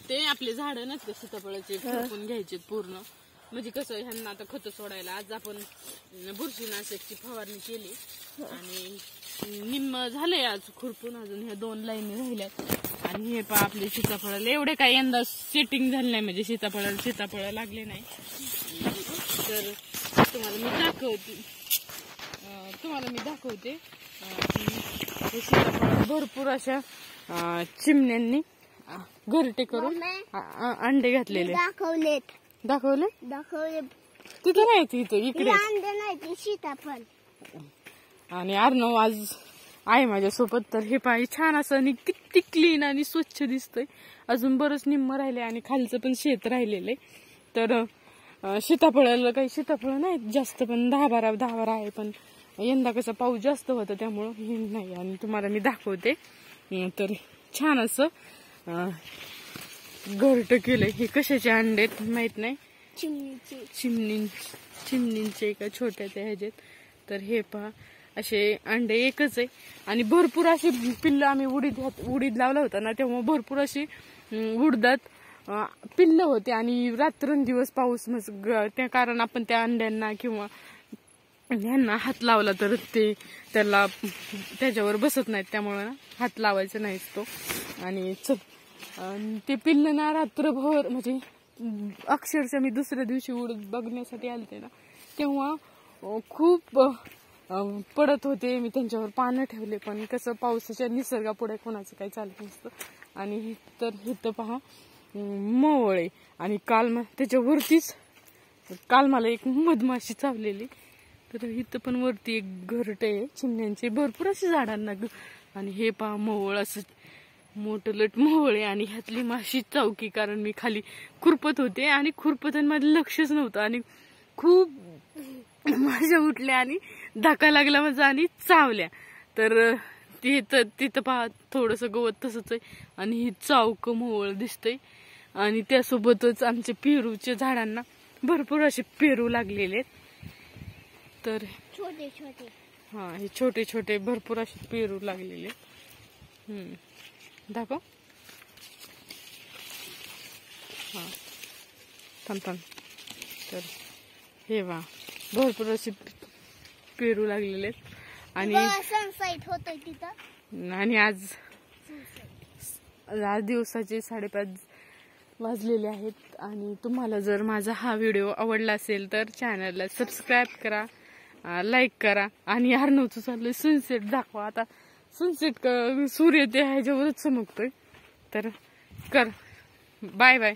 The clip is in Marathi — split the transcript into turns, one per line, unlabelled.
ते आपले झाड नाहीत का सीताफळाचे खुरपून घ्यायचे पूर्ण, म्हणजे कसं ह्यांना आता खत सोडायला आज आपण बुरशीनाशकची फवारणी केली आणि निम्म झालंय आज खुरपून, अजून ह्या 2 लाईनी राहिल्यात. आणि हे पहा आपले सीताफळाला एवढे काही यंदा सेटिंग झालं नाही, म्हणजे सीताफळ लागले नाही. तर तुम्हाला मी दाखवते की सीताफळ भरपूर अशा चिमण्यांनी घरटे करून अंडे घातलेले. दाखवले तिथे नाही, इकडे
सीताफळ.
आणि अर्णव आज आहे माझ्यासोबत. तर हे पाय छान असं आणि किती क्लीन आणि स्वच्छ दिसतंय. अजून बरंच निम्म राहिले आणि खालचं पण शेत राहिलेलं आहे. तर सीताफळाला काही सीताफळ नाहीत जास्त, पण 10-12 आहे. पण यंदा कसं पाऊस जास्त होता त्यामुळं हे नाही. आणि तुम्हाला मी दाखवते. तर छान असं घरट केलंय. हे कशाचे अंडे माहित नाही, चिमणींचे का छोट्या त्या ह्याच्यात. तर हे पहा असे अंडे एकच आहे आणि भरपूर अशी पिल्लं आम्ही उडीद लावला होता ना, तेव्हा भरपूर अशी उडदात पिल्लं होते. आणि रात्रंदिवस पाऊस त्या कारण आपण त्या अंड्यांना किंवा ह्यांना हात लावला तर ते त्याच्यावर बसत नाहीत, त्यामुळे हात लावायचा नाहीच तो. आणि ते पिल्लं ना रात्रभर, म्हणजे अक्षरशः मी दुसऱ्या दिवशी उडद बघण्यासाठी आलते ना, तेव्हा खूप पडत होते. मी त्यांच्यावर पानं ठेवले, पण कसं पावसाच्या निसर्गापुढे कोणाचं काही चालत नसतं. आणि तर इथं पहा मवळे. आणि त्याच्यावरतीच काल मला एक मधमाशी चावलेली. तर इथं पण वरती एक घरटे आहे चिमण्यांचे, भरपूर अशी झाडांना. आणि हे पहा मवळ, असं मोठं लट मवळे. आणि ह्यातली माशी चावकी, कारण मी खाली खुरपत होते आणि खुरपताना माझं लक्षच नव्हतं आणि खूप माशा उठल्या आणि धक्का लागला माझा आणि चावल्या. तर तिथं पहा थोडंसं गवत तसंच आहे आणि ही चावक मोवळ दिसतंय. आणि त्यासोबतच आमच्या पेरूच्या झाडांना भरपूर असे पेरू लागलेले आहेत. तर
छोटे छोटे,
हा हे छोटे छोटे भरपूर असे पेरू लागलेले. दाखव. हा थांब. तर हे वा भरपूर असे पेरू लागलेले आहेत. आणि
सनसेट होतोय तिथं.
आणि आज दिवसाचे 5:30 वाजलेले आहेत. आणि तुम्हाला जर माझा हा व्हिडिओ आवडला असेल तर चॅनलला सबस्क्राईब करा, लाईक करा. आणि अर्णवचं चाललंय सनसेट दाखवा. आता सनसेट सूर्य ते ह्याच्यावरच चमकतोय. तर बाय बाय.